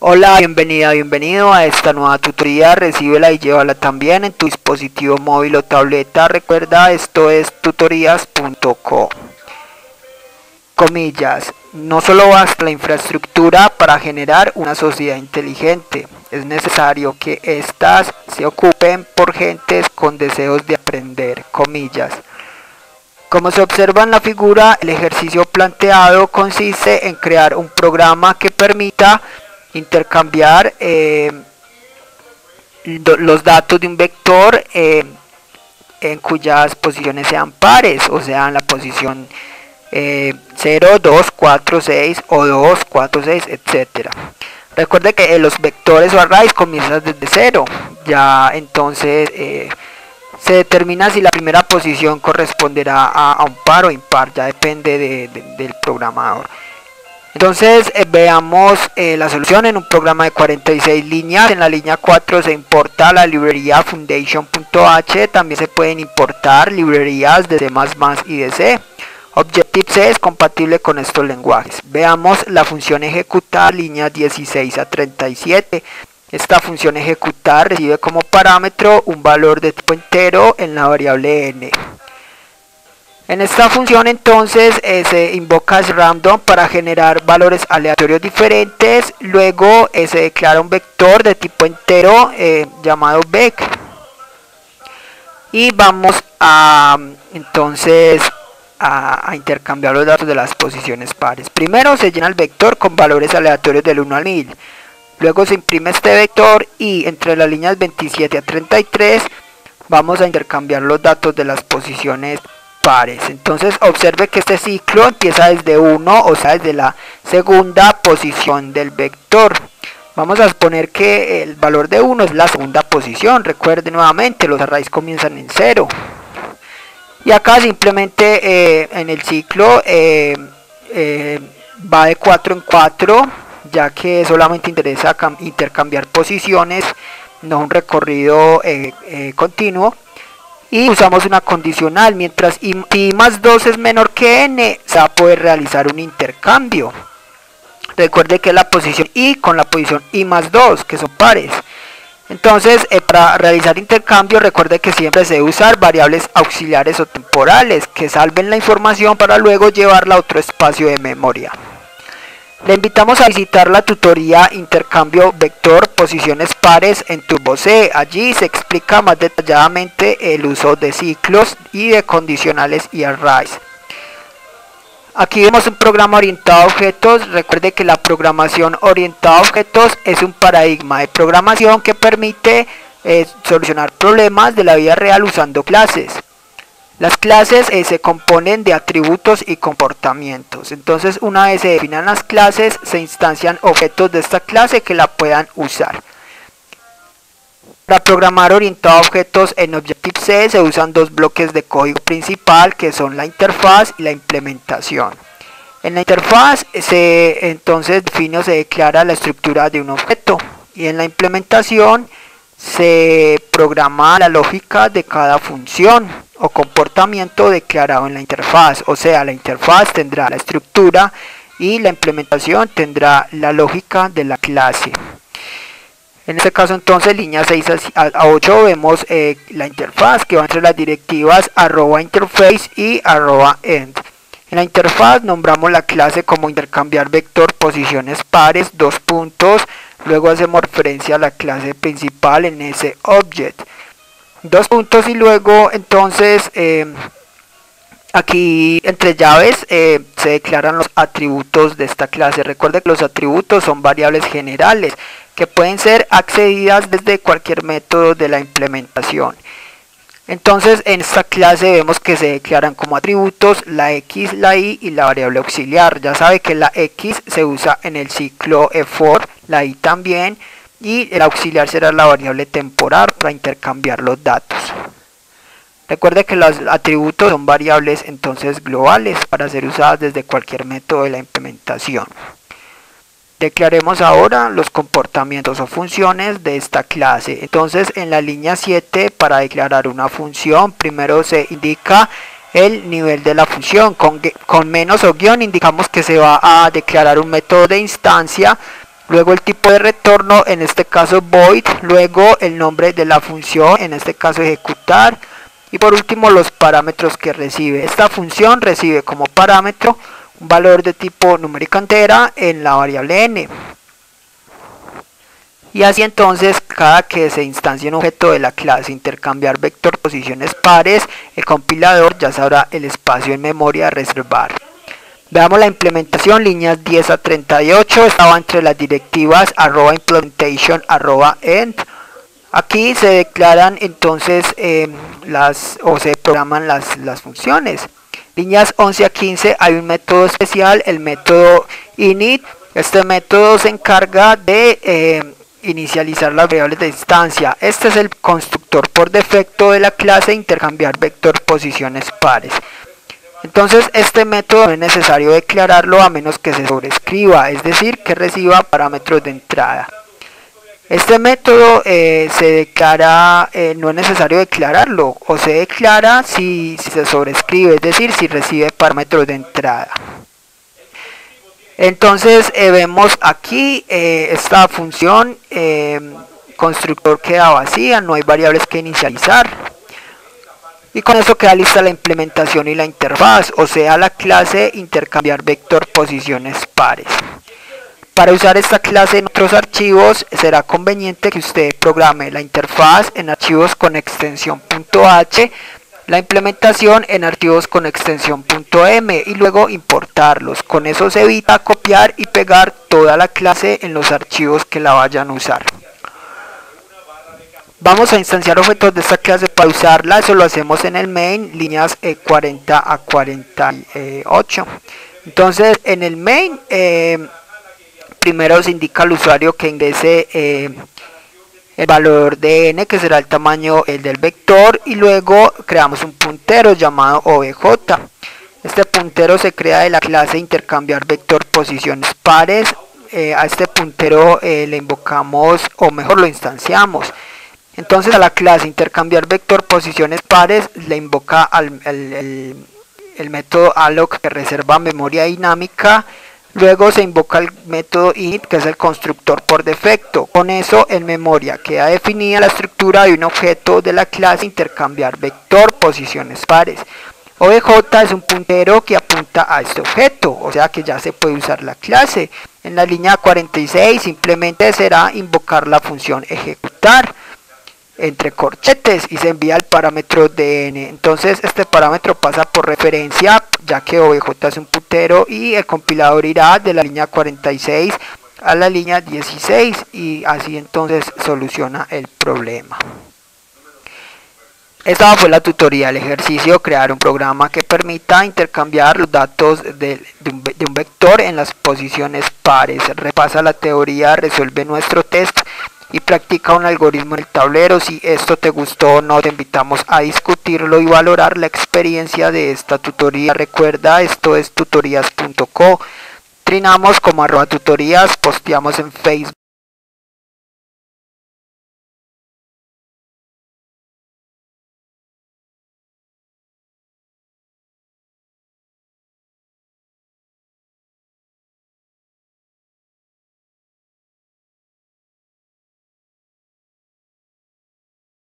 Hola, bienvenido a esta nueva tutoría. Recíbela y llévala también en tu dispositivo móvil o tableta. Recuerda, esto es tutorías.co. Comillas, no solo basta la infraestructura para generar una sociedad inteligente, es necesario que éstas se ocupen por gentes con deseos de aprender. Comillas. Como se observa en la figura, el ejercicio planteado consiste en crear un programa que permita intercambiar los datos de un vector en cuyas posiciones sean pares, o sea, en la posición 0, 2, 4, 6 o 2, 4, 6, etcétera. Recuerde que los vectores o arrays comienzan desde 0, ya entonces se determina si la primera posición corresponderá a un par o impar, ya depende del programador. Entonces veamos la solución en un programa de 46 líneas. En la línea 4 se importa la librería foundation.h. También se pueden importar librerías de C++ y de C. Objective-C es compatible con estos lenguajes. Veamos la función ejecutar, líneas 16 a 37. Esta función ejecutar recibe como parámetro un valor de tipo entero en la variable n. En esta función entonces se invoca random para generar valores aleatorios diferentes. Luego se declara un vector de tipo entero llamado vec. Y vamos a entonces a intercambiar los datos de las posiciones pares. Primero se llena el vector con valores aleatorios del 1 al 1000. Luego se imprime este vector y entre las líneas 27 a 33 vamos a intercambiar los datos de las posiciones pares. Entonces observe que este ciclo empieza desde 1, o sea desde la segunda posición del vector. Vamos a suponer que el valor de 1 es la segunda posición. Recuerde nuevamente, los arrays comienzan en 0. Y acá simplemente en el ciclo va de 4 en 4, ya que solamente interesa intercambiar posiciones, no un recorrido continuo. Y usamos una condicional, mientras si más 2 es menor que n, se va a poder realizar un intercambio. Recuerde que es la posición i con la posición i más 2, que son pares. Entonces, para realizar intercambio, recuerde que siempre se debe usar variables auxiliares o temporales, que salven la información para luego llevarla a otro espacio de memoria. Le invitamos a visitar la tutoría Intercambio Vector Posiciones Pares en TurboC. Allí se explica más detalladamente el uso de ciclos y de condicionales y arrays. Aquí vemos un programa orientado a objetos. Recuerde que la programación orientada a objetos es un paradigma de programación que permite solucionar problemas de la vida real usando clases. Las clases se componen de atributos y comportamientos. Entonces, una vez se definan las clases, se instancian objetos de esta clase que la puedan usar. Para programar orientado a objetos en Objective-C se usan dos bloques de código principal, que son la interfaz y la implementación. En la interfaz se entonces define o se declara la estructura de un objeto, y en la implementación se programa la lógica de cada función o comportamiento declarado en la interfaz. O sea, la interfaz tendrá la estructura y la implementación tendrá la lógica de la clase. En este caso entonces, línea 6 a 8 vemos la interfaz, que va entre las directivas @interface y @end. En la interfaz nombramos la clase como intercambiar vector posiciones pares, dos puntos. Luego hacemos referencia a la clase principal en ese object, dos puntos, y luego entonces aquí entre llaves se declaran los atributos de esta clase. Recuerde que los atributos son variables generales que pueden ser accedidas desde cualquier método de la implementación. Entonces en esta clase vemos que se declaran como atributos la x, la y la variable auxiliar. Ya sabe que la x se usa en el ciclo for, la y también, y el auxiliar será la variable temporal para intercambiar los datos. Recuerde que los atributos son variables entonces globales para ser usadas desde cualquier método de la implementación. Declaremos ahora los comportamientos o funciones de esta clase. Entonces en la línea 7, para declarar una función, primero se indica el nivel de la función. Con menos o guión indicamos que se va a declarar un método de instancia luego el tipo de retorno, en este caso void, luego el nombre de la función, en este caso ejecutar, y por último los parámetros que recibe. Esta función recibe como parámetro un valor de tipo numérica entera en la variable n. Y así entonces, cada que se instancie un objeto de la clase intercambiar vector posiciones pares, el compilador ya sabrá el espacio en memoria a reservar. Veamos la implementación, líneas 10 a 38, estaba entre las directivas @implementation @end. Aquí se declaran entonces se programan las funciones. Líneas 11 a 15 hay un método especial, el método init. Este método se encarga de inicializar las variables de instancia. Este es el constructor por defecto de la clase intercambiar vector posiciones pares. Entonces este método no es necesario declararlo a menos que se sobrescriba, es decir, que reciba parámetros de entrada. Este método se declara, no es necesario declararlo, o se declara si se sobrescribe, es decir, si recibe parámetros de entrada. Entonces vemos aquí esta función, constructor queda vacía, no hay variables que inicializar. Y con eso queda lista la implementación y la interfaz, o sea, la clase intercambiar vector posiciones pares. Para usar esta clase en otros archivos será conveniente que usted programe la interfaz en archivos con extensión .h, la implementación en archivos con extensión .m y luego importarlos. Con eso se evita copiar y pegar toda la clase en los archivos que la vayan a usar. Vamos a instanciar objetos de esta clase para usarla, eso lo hacemos en el main, líneas 40 a 48. Entonces en el main primero se indica al usuario que ingrese el valor de n, que será el tamaño del vector, y luego creamos un puntero llamado obj. Este puntero se crea de la clase intercambiar vector posiciones pares. A este puntero le invocamos, o mejor lo instanciamos. Entonces a la clase intercambiar vector posiciones pares le invoca el método alloc que reserva memoria dinámica. Luego se invoca el método init, que es el constructor por defecto. Con eso en memoria queda definida la estructura de un objeto de la clase intercambiar vector posiciones pares. obj es un puntero que apunta a este objeto, o sea que ya se puede usar la clase. En la línea 46 simplemente será invocar la función ejecutar entre corchetes y se envía el parámetro de n. Entonces este parámetro pasa por referencia, ya que obj es un puntero, y el compilador irá de la línea 46 a la línea 16 y así entonces soluciona el problema. Esta fue la tutoría del ejercicio, crear un programa que permita intercambiar los datos de un vector en las posiciones pares. Repasa la teoría, resuelve nuestro test y practica un algoritmo en el tablero. Si esto te gustó o no, te invitamos a discutirlo y valorar la experiencia de esta tutoría. Recuerda, esto es tutorías.co. Trinamos como @tutorías, posteamos en Facebook.